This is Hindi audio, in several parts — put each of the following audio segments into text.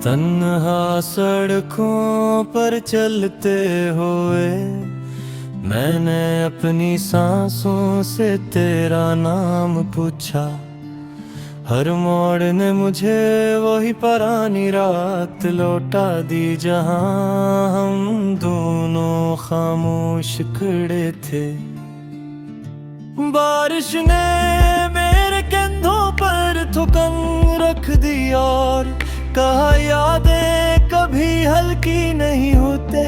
तन्हा सड़कों पर चलते हुए मैंने अपनी सांसों से तेरा नाम पूछा। हर मोड़ ने मुझे वही पुरानी रात लौटा दी, जहां हम दोनों खामोश खड़े थे। बारिश ने मेरे कंधों पर थुकन रख दी और कहा यादें कभी हल्की नहीं होते।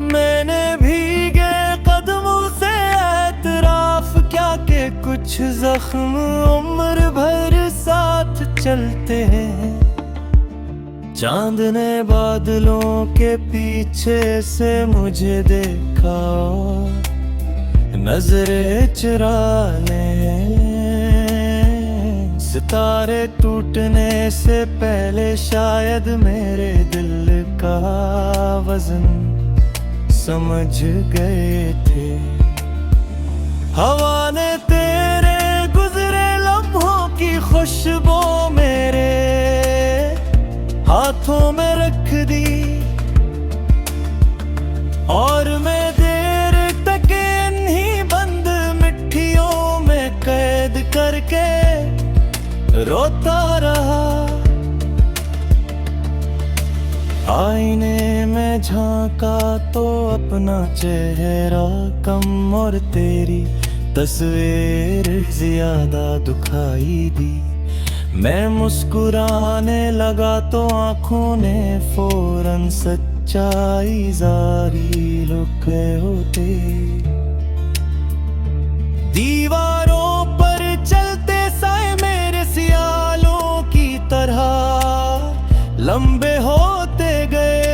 मैंने भीगे कदमों से एतराफ क्या के कुछ जख्म उम्र भर साथ चलते हैं। चांद ने बादलों के पीछे से मुझे देखा और नजरे चुरा ले। सितारे टूटने से पहले शायद मेरे दिल का वजन समझ गए थे। हवा ने तेरे गुजरे लम्हों की खुशबू मेरे हाथों में रख दी और मैं देर तक इन्हीं बंद मिट्टियों में कैद करके रोता रहा। आईने में झांका तो अपना चेहरा कम और तेरी तस्वीर ज्यादा दुखाई दी। मैं मुस्कुराने लगा तो आंखों ने फौरन सच्चाई जारी लुके होते। दीवारों पर चलते साए मेरे सियालों की तरह लंबे होते गए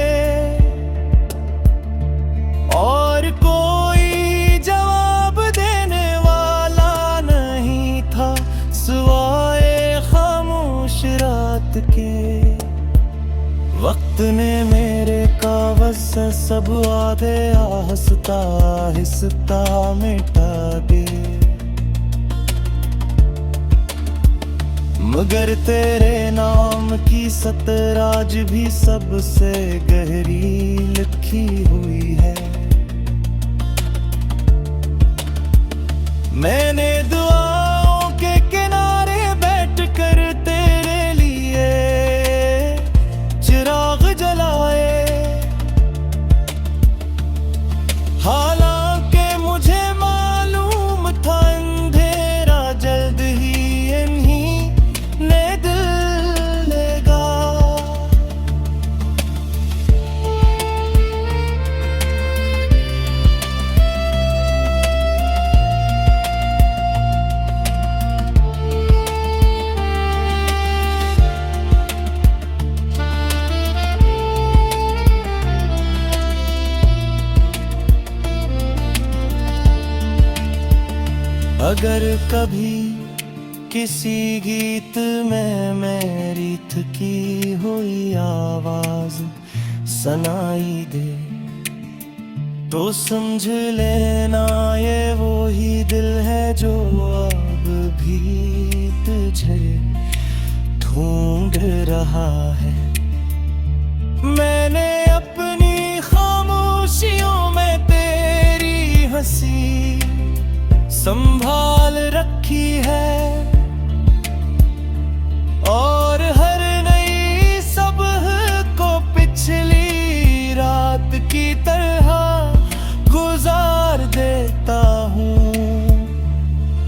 और कोई जवाब देने वाला नहीं था सिवाय खामोश रात के। वक्त ने मेरे कागज से सब वादे आहिस्ता आहिस्ता मिटा दिए, मगर तेरे नाम की सतर आज भी सबसे गहरी लिखी हुई है। मैंने दुआओं के किनारे बैठकर तेरे लिए चिराग जलाए, हालांकि मुझे मालूम था अंधेरा जल्द ही इन्हीं ने दिल लेगा। अगर कभी किसी गीत में मेरी थकी हुई आवाज सुनाई दे तो समझ लेना ये वो ही दिल है जो अब भी तुझे ढूंढ रहा है। मैंने अपनी खामोशियों में तेरी हंसी संभाल रखी है और हर नई सुबह को पिछली रात की तरह गुजार देता हूँ।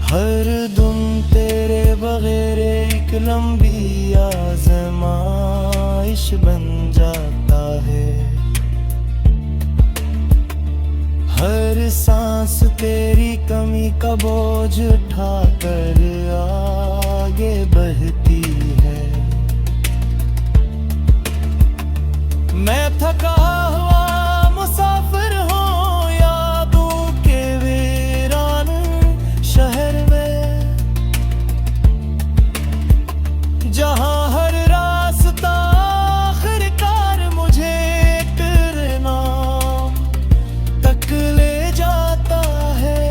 हर दिन तेरे बगैर एक लंबी आज़माइश बन जाता है। हर सांस तेरी कमी का बोझ उठाकर आगे बढ़ती है। मैं थका हुआ मुसाफिर हूँ यादों के वीरान शहर में, जहाँ हर रास्ता आखिरकार मुझे तेरे नाम तक ले जाता है।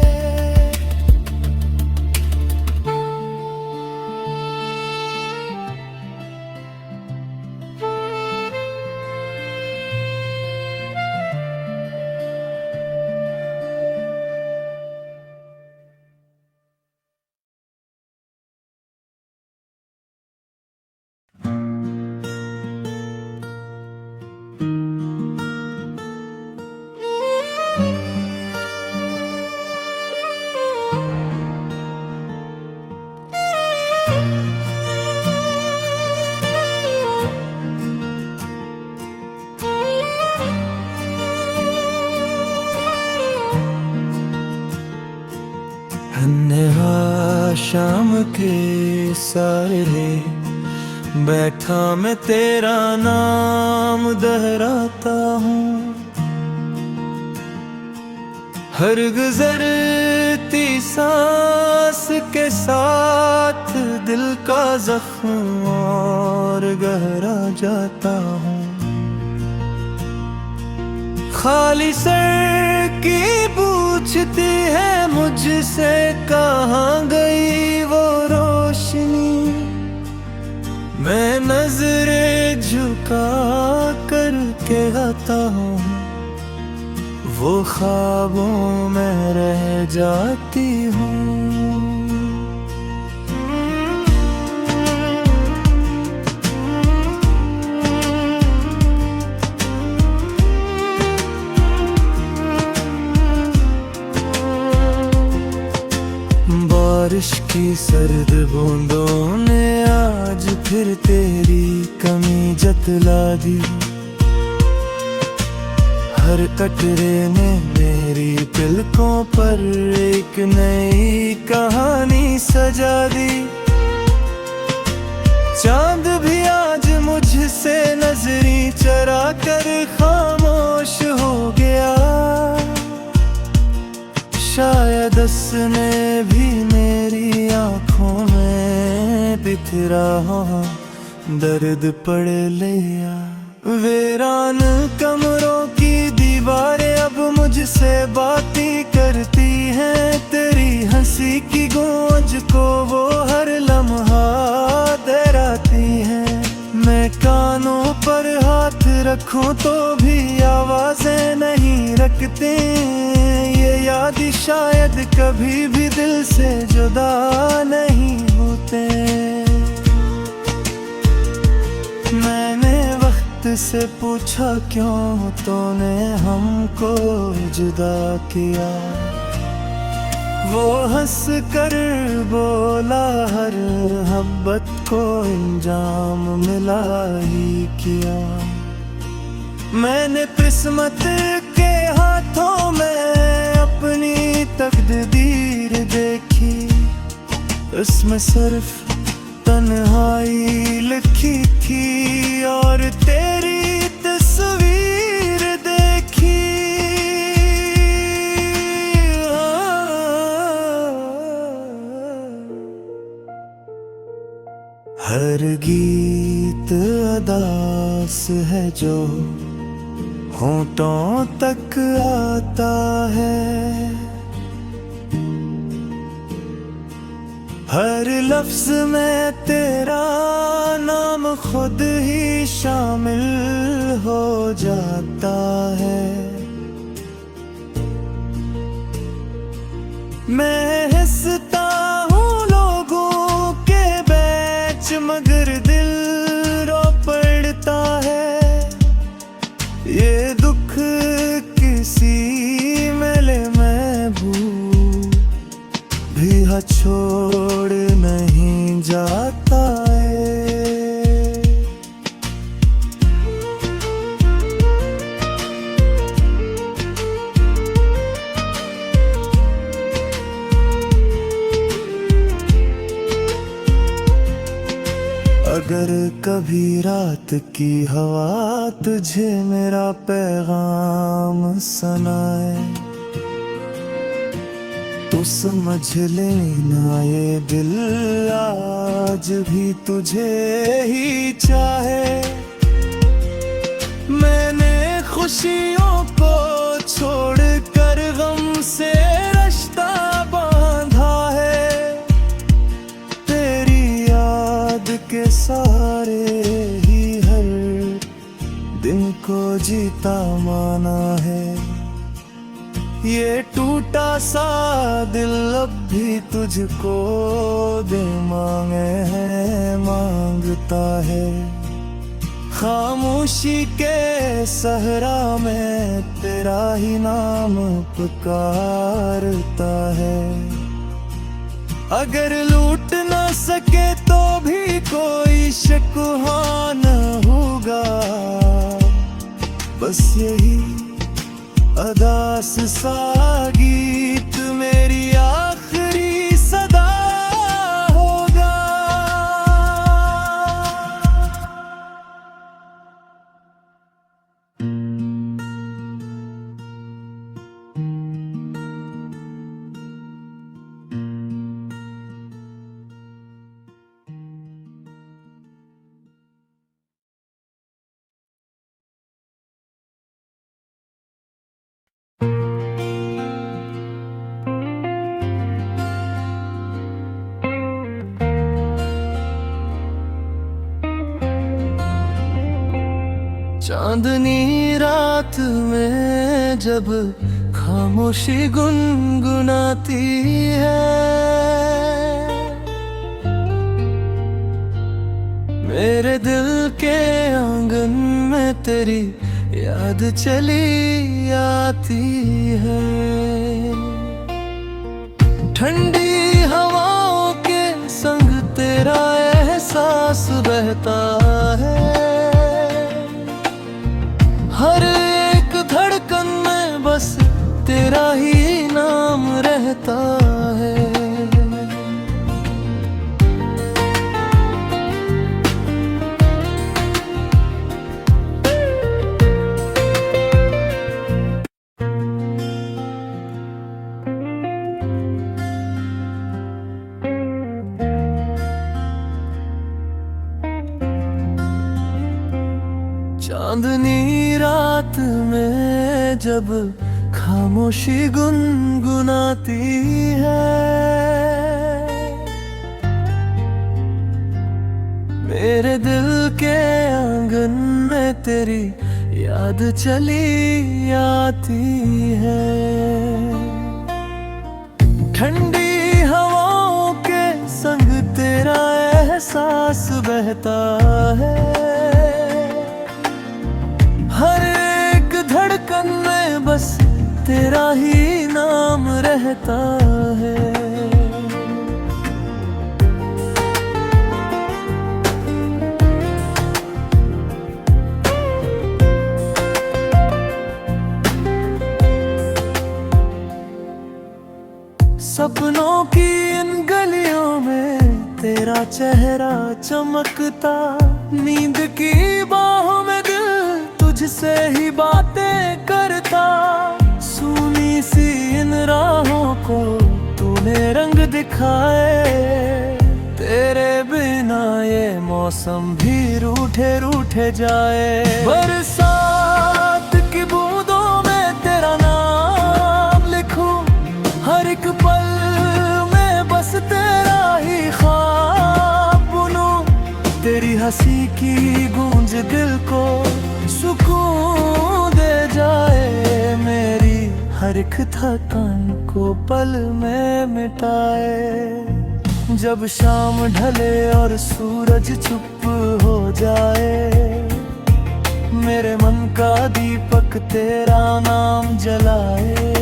शाम के सारे बैठा मैं तेरा नाम दोहराता हूँ। हर गुजरती सांस के साथ दिल का जख्म और गहरा जाता हूँ। खाली सर की पूछती है मुझसे कहाँ गई वो रोशनी। मैं नजरें झुका कर के गाता हूँ, वो ख्वाबों में रह जाती हूँ। बारिश की सर्द बूंदों ने आज फिर तेरी कमी जतला दी। हर कटरे ने मेरी पलकों पर एक नई कहानी सजा दी। चांद भी आज मुझसे नजरी चरा कर खामोश हो गया। शायद उसने भी मेरी आंखों में बिखरा दर्द पढ़ लिया। वीरान कमरों की दीवारें अब मुझसे बातें करती हैं। तेरी हंसी की गूंज को वो हर लम्हा दोहराती हैं। मैं कानों पर हाथ रखूं तो भी आवाजें नहीं रखते। ये याद शायद कभी भी दिल से जुदा नहीं होते। मैंने से पूछा क्यों तूने हमको जुदा किया। वो हंस कर बोला हर मोहब्बत को इंजाम मिला ही किया। मैंने किस्मत के हाथों में अपनी तकदीर देखी। उसमें सिर्फ तन्हाई लिखी थी और तेरी तस्वीर देखी। हर गीत अदास है जो होंठों तक आता है। हर लफ्ज में तेरा नाम खुद ही शामिल हो जाता है। मैं हंसता हूँ लोगों के बीच मगर दिल रो पड़ता है। ये दुख किसी मेले में भूल भी छोड़ नहीं जाता है। अगर कभी रात की हवा तुझे मेरा पैगाम सुनाए तो समझ लेना ये दिल आज भी तुझे ही चाहे। मैंने खुशियों को छोड़कर गम से रिश्ता बांधा है। तेरी याद के सारे ही हर दिन को जीता माना है। ये टूटा सा दिल अब भी तुझको दे मांगे है मांगता है। खामोशी के सहरा में तेरा ही नाम पुकारता है। अगर लूट ना सके तो भी कोई शिकवा न होगा। बस यही अदास सा गीत मेरी आखिरी सदा चांदनी रात में जब खामोशी गुनगुनाती है, मेरे दिल के आंगन में तेरी याद चली आती है। ठंडी हवाओं के संग तेरा एहसास बहता है, हर एक धड़कन में बस तेरा ही नाम रहता है। चांदनी रात में जब खामोशी गुनगुनाती है, मेरे दिल के आंगन में तेरी याद चली आती है। ठंडी हवाओं के संग तेरा एहसास बहता है, हर एक धड़कन में बस तेरा ही नाम रहता है। सपनों की इन गलियों में तेरा चेहरा चमकता, नींद की बाहों में तुझसे ही बातें करता। सुनी सी इन राहों को तूने रंग दिखाए, तेरे बिना ये मौसम भी रूठे रूठे जाए। बरसात की बूंदों में तेरा नाम लिखूं, हर एक पल में बस तेरा ही ख्वाब बुनूं। तेरी हंसी की गूंज दिल को सुकून दे जाए, मेरी हर एक थकान को पल में मिटाए। जब शाम ढले और सूरज चुप हो जाए, मेरे मन का दीपक तेरा नाम जलाए।